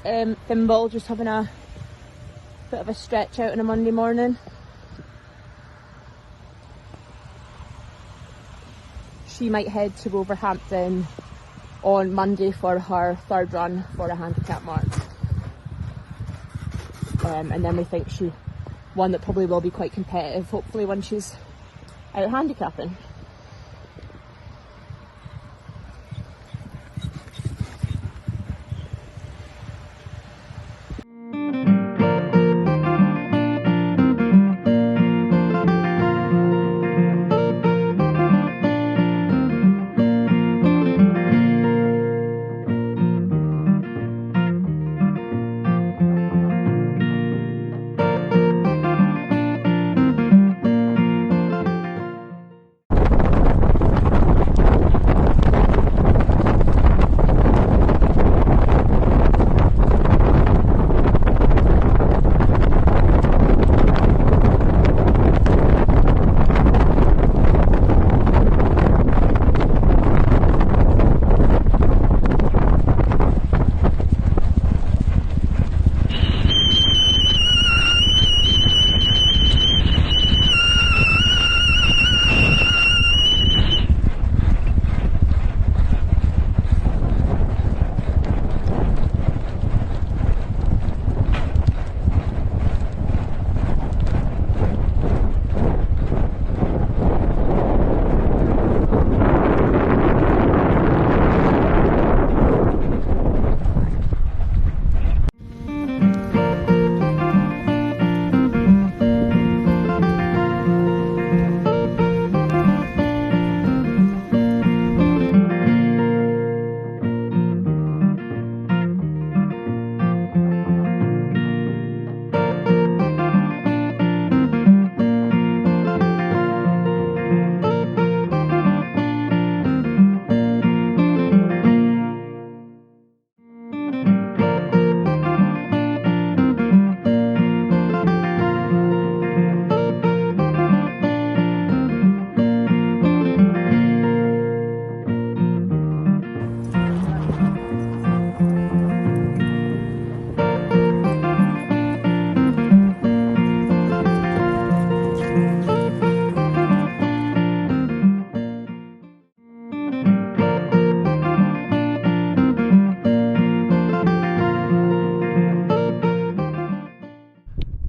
Thimble, just having a bit of a stretch out on a Monday morning. She might head to Wolverhampton on Monday for her third run for a handicap mark. And then we think one that probably will be quite competitive, hopefully when she's out handicapping.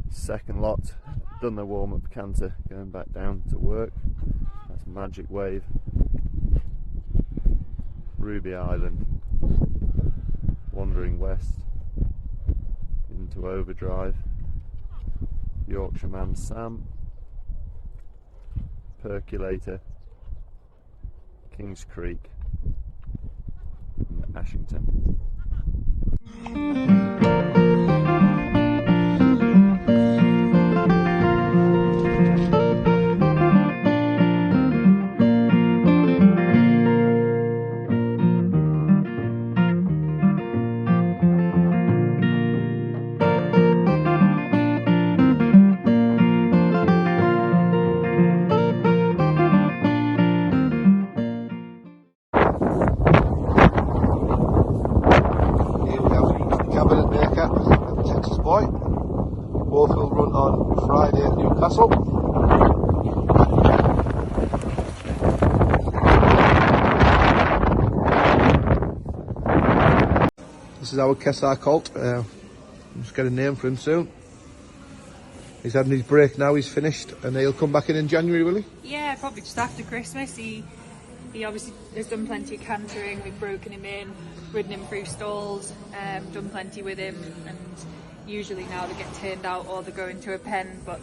Second lot, done the warm-up canter, going back down to work. That's Magic Wave, Ruby Island, wandering west into Overdrive, Yorkshire Man Sam, Percolator, Kings Creek and Ashington. Both will run on Friday at Newcastle. This is our Kessar colt. I'm just getting a name for him soon. He's having his break now, he's finished, and he'll come back in January, will he? Yeah, probably just after Christmas. He obviously has done plenty of cantering. We've broken him in, ridden him through stalls, done plenty with him, and usually now they get turned out or they go into a pen, but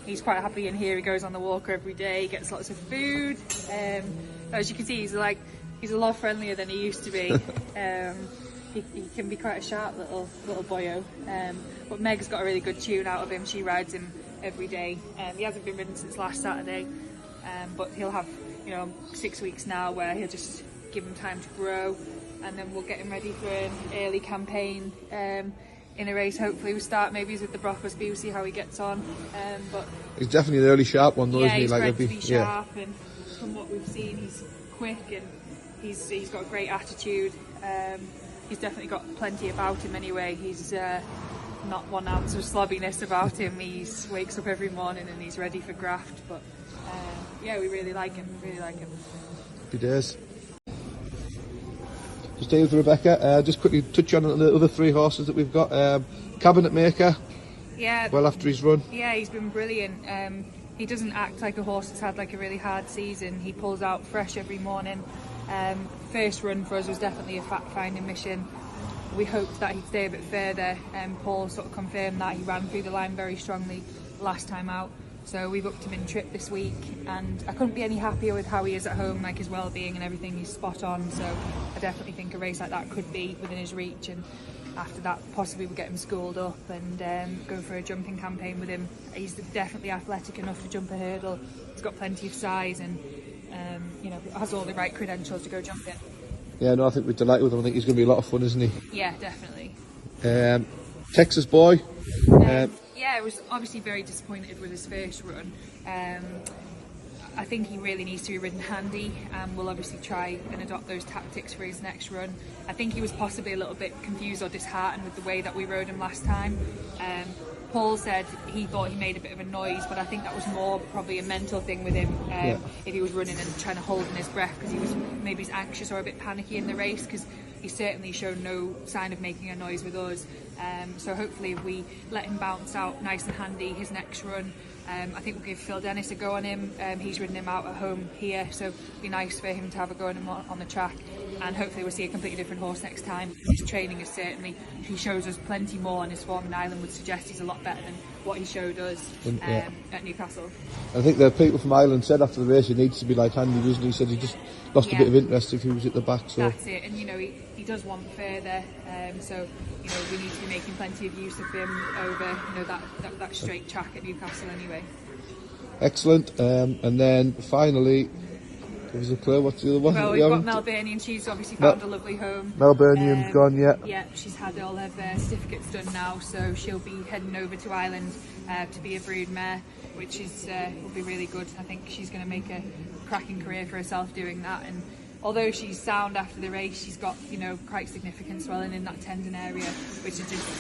he's quite happy in here. He goes on the walker every day, gets lots of food. As you can see, he's a lot friendlier than he used to be. He can be quite a sharp little boyo. But Meg's got a really good tune out of him. She rides him every day. He hasn't been ridden since last Saturday, but he'll have 6 weeks now where he'll just give him time to grow, and then we'll get him ready for an early campaign in a race. Hopefully we'll start maybe with the Brockosby, we'll see how he gets on. But he's definitely an early sharp one though, yeah, isn't he? He's like bred to be sharp, and from what we've seen he's quick and he's got a great attitude. he's definitely got plenty about him anyway. He's not one ounce of slobbiness about him. He wakes up every morning and he's ready for graft. But yeah, we really like him. Happy days. So stay with Rebecca. Just quickly touch on the other 3 horses that we've got. Cabinet Maker. Yeah. Well after his run. Yeah, he's been brilliant. He doesn't act like a horse that's had like a really hard season. He pulls out fresh every morning. First run for us was definitely a fact-finding mission. We hoped that he'd stay a bit further. Paul sort of confirmed that he ran through the line very strongly last time out. So we booked him in trip this week, and I couldn't be any happier with how he is at home, like his well-being and everything. He's spot on. So I definitely think a race like that could be within his reach, and after that possibly we'll get him schooled up and go for a jumping campaign with him. He's definitely athletic enough to jump a hurdle. He's got plenty of size and you know, has all the right credentials to go jumping. Yeah, no, I think we're delighted with him. I think he's going to be a lot of fun, isn't he? Yeah, definitely. Texas Boy. Yeah, I was obviously very disappointed with his first run. I think he really needs to be ridden handy, and we'll obviously try and adopt those tactics for his next run. I think he was possibly a little bit confused or disheartened with the way that we rode him last time. Paul said he thought he made a bit of a noise, but I think that was more probably a mental thing with him. If he was running and trying to hold in his breath because he was maybe anxious or a bit panicky in the race, because he certainly showed no sign of making a noise with us. So hopefully if we let him bounce out nice and handy his next run, I think we'll give Phil Dennis a go on him. He's ridden him out at home here, so it'd be nice for him to have a go on him on the track, and hopefully we'll see a completely different horse next time. His training is certainly, he shows us plenty more, and his form in Ireland would suggest he's a lot better than what he showed us at Newcastle. I think the people from Ireland said after the race he needs to be like handy, doesn't he? He said he just lost a bit of interest if he was at the back. So that's it, and you know he does want further, so you know we need to be making plenty of use of him over that straight track at Newcastle anyway. Excellent. And then finally, give us a clue, what's the other one? Well, we've got Melburnian. She's obviously found a lovely home. Melburnian's gone, yeah. Yeah, she's had all of her certificates done now, so she'll be heading over to Ireland to be a brood mare, which is will be really good. I think she's going to make a cracking career for herself doing that. And although she's sound after the race, she's got quite significant swelling in that tendon area, which is just.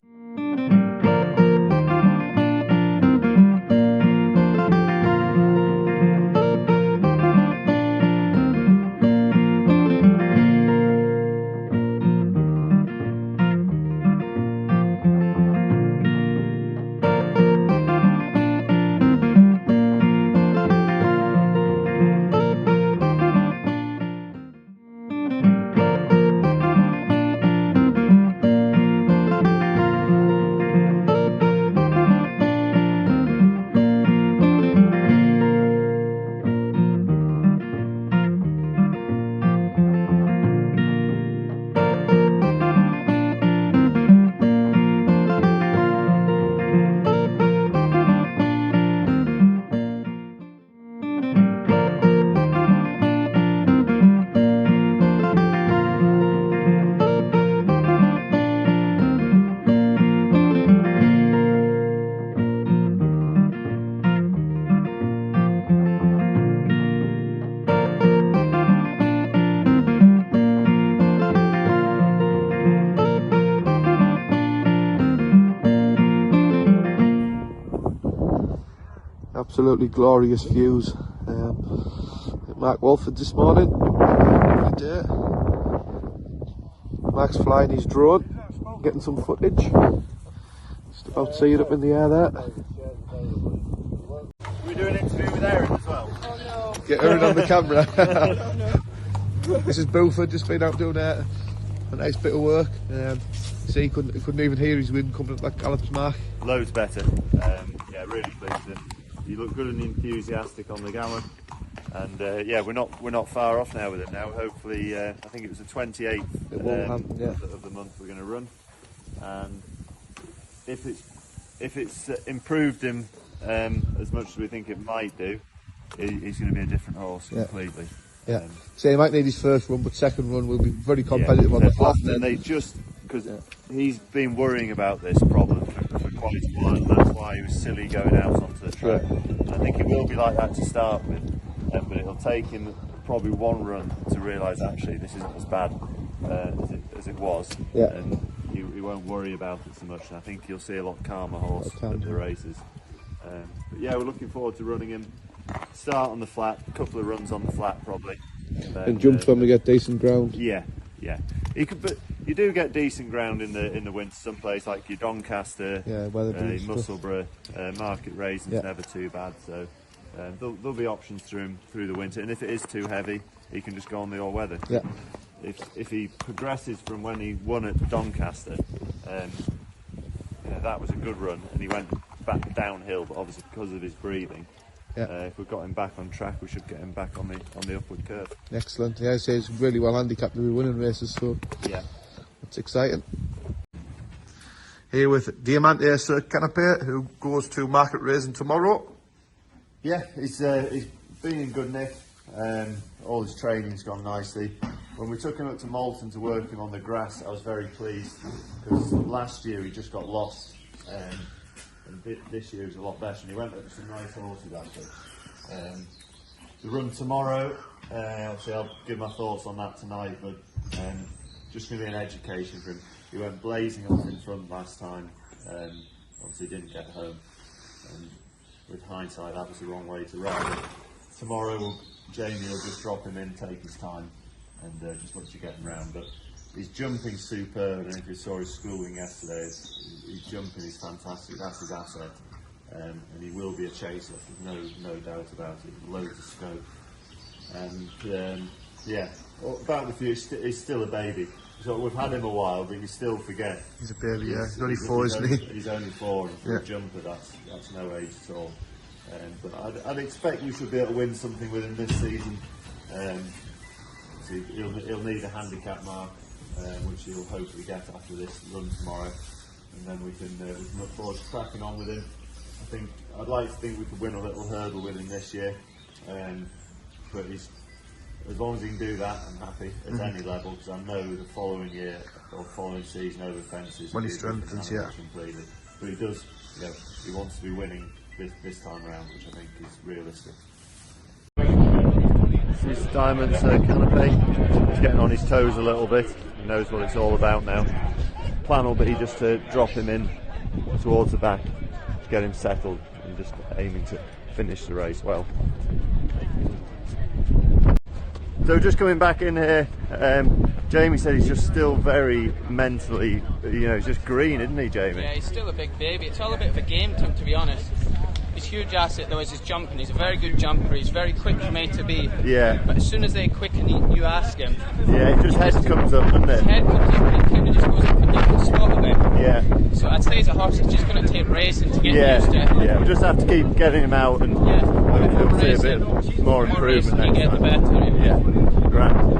Absolutely glorious views. Mark Walford this morning. Every day. Mark's flying his drone, getting some footage. Just about to see it up in the air there. We're doing an interview with Erin as well. Oh no. Get Erin on the camera. This is Beaufort, just been out doing a nice bit of work. See, he couldn't even hear his wind coming up that gallops, Mark. Loads better. Yeah, really pleased with him. You look good and enthusiastic on the gallop, and yeah, we're not far off now with it now. Hopefully, I think it was the 28th of the month we're going to run, and if it's improved him as much as we think it might do, he's going to be a different horse completely. Yeah. So he might need his first run, but second run will be very competitive on the flat. And they just because he's been worrying about this problem for quite a while, and that's why he was silly going out onto the track. And I think it will be like that to start with, but it'll take him probably one run to realise actually this isn't as bad as it was, and you won't worry about it so much. And I think you'll see a lot calmer horse at the races. But yeah, we're looking forward to running him. Start on the flat, a couple of runs on the flat probably. And jumps when we get decent ground. Yeah. But you do get decent ground in the winter. Someplace like your Doncaster, Musselburgh, Market Raisins, never too bad. So there'll be options through the winter. And if it is too heavy, he can just go on the all weather. Yeah. If he progresses from when he won at Doncaster, that was a good run, and he went back downhill. But obviously because of his breathing. If we've got him back on track, we should get him back on the upward curve. Excellent. Yeah, so he's really well handicapped to be winning races, so it's exciting. Here with Diamante Ursa Canapé, who goes to Market Raising tomorrow. Yeah, he's been in good nick. All his training's gone nicely. When we took him up to Malton to work him on the grass, I was very pleased because last year he just got lost. And this year was a lot better, and he went up with some nice horses actually. The run tomorrow, obviously I'll give my thoughts on that tonight, but just going to be an education for him. He went blazing off in front last time, obviously didn't get home, and with hindsight that was the wrong way to ride. Tomorrow Jamie will just drop him in, take his time, and just let you get him round. But his jumping's superb. I don't know if you saw his schooling yesterday. His jumping is fantastic. That's his asset, and he will be a chaser. There's no doubt about it. Loads of scope. And about the future, he's still a baby. So we've had him a while, but you still forget. He's a baby. He's only 4, isn't he? He's only 4, and for a jumper, that's no age at all. But I'd expect we should be able to win something with him this season. So he'll need a handicap mark. Which he'll hopefully get after this run tomorrow, and then we can look forward to cracking on with him. I'd like to think we could win a little hurdle with him this year, but as long as he can do that, I'm happy at any level, because I know the following year or following season over fences when he strengthens, completely. But he does, he wants to be winning this time around, which I think is realistic. This is Diamond's canopy. He's getting on his toes a little bit. He knows what it's all about now. Plan will be just to drop him in towards the back to get him settled and just aiming to finish the race well. So just coming back in here, Jamie said he's just still very mentally, he's just green, isn't he, Jamie? Yeah, he's still a big baby. It's all a bit of a game to him, to be honest. His huge asset though is his jumping. He's a very good jumper. He's very quick from A to B. Yeah. But as soon as they quicken, you ask him. Yeah, his head comes up, doesn't it? His head comes up and he kind of just goes up and down the spot a bit. Yeah. So I'd say as a horse, it's just going to take racing to get used to it. Yeah, we just have to keep getting him out and we'll see a bit more improvement next time. The better. Yeah, grand.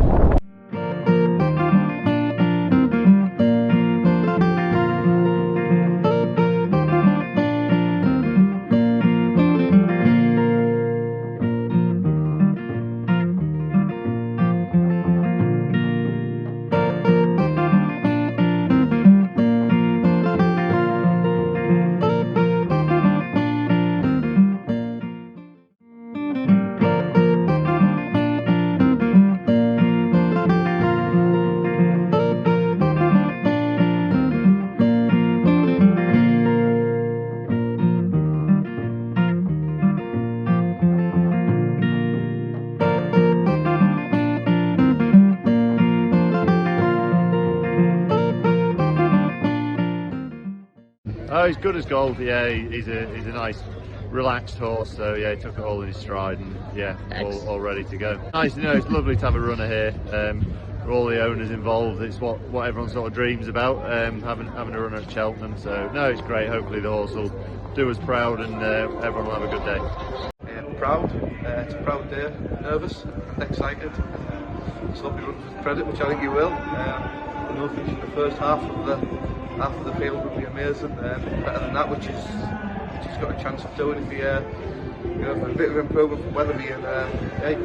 Oh, he's good as gold. Yeah, he's a nice, relaxed horse. So yeah, he took it all in his stride, and yeah, all ready to go. Nice, it's lovely to have a runner here. For all the owners involved, it's what everyone sort of dreams about, having a runner at Cheltenham. So no, it's great. Hopefully the horse will do us proud, and everyone will have a good day. Proud. It's a proud day. Nervous, excited. Just hope he runs with credit, which I think he will. Finishing the first half of the field would be amazing. Better than that, which he's got a chance of doing if he, for a bit of improvement from Weatherby, and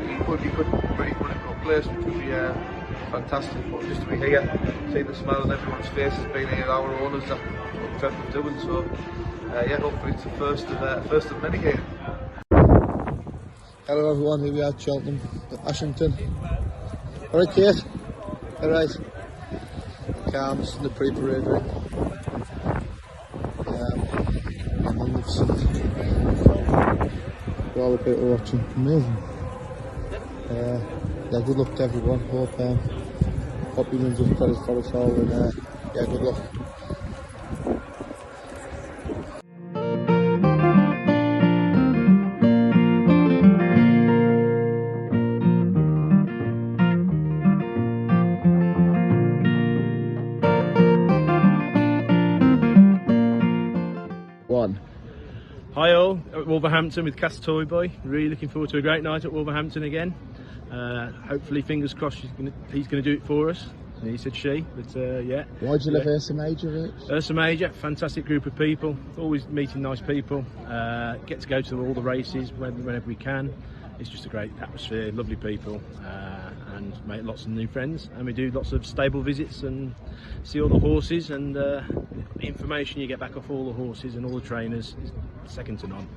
he could pretty good in good place, which would be fantastic. But just to be here, seeing the smile on everyone's faces, being here, our owners, that's what Trent was doing. So hopefully it's the first of many here. Hello everyone, here we are at Cheltenham, Ashington. Alright Kate, alright. shake arms in the pre-parade ring. And then we've seen for all the people watching. Amazing. Yeah, good luck to everyone. Hope you win just credit for us all, and yeah, good luck. Hi all, at Wolverhampton with Cass Toyboy. Really looking forward to a great night at Wolverhampton again. Hopefully, fingers crossed, he's going to do it for us. He said she, but yeah. Why do you love Ursa Major, Rich? Ursa Major, fantastic group of people. Always meeting nice people. Get to go to all the races whenever we can. It's just a great atmosphere, lovely people, and make lots of new friends. And we do lots of stable visits and see all the horses, and the information you get back off all the horses and all the trainers is second to none.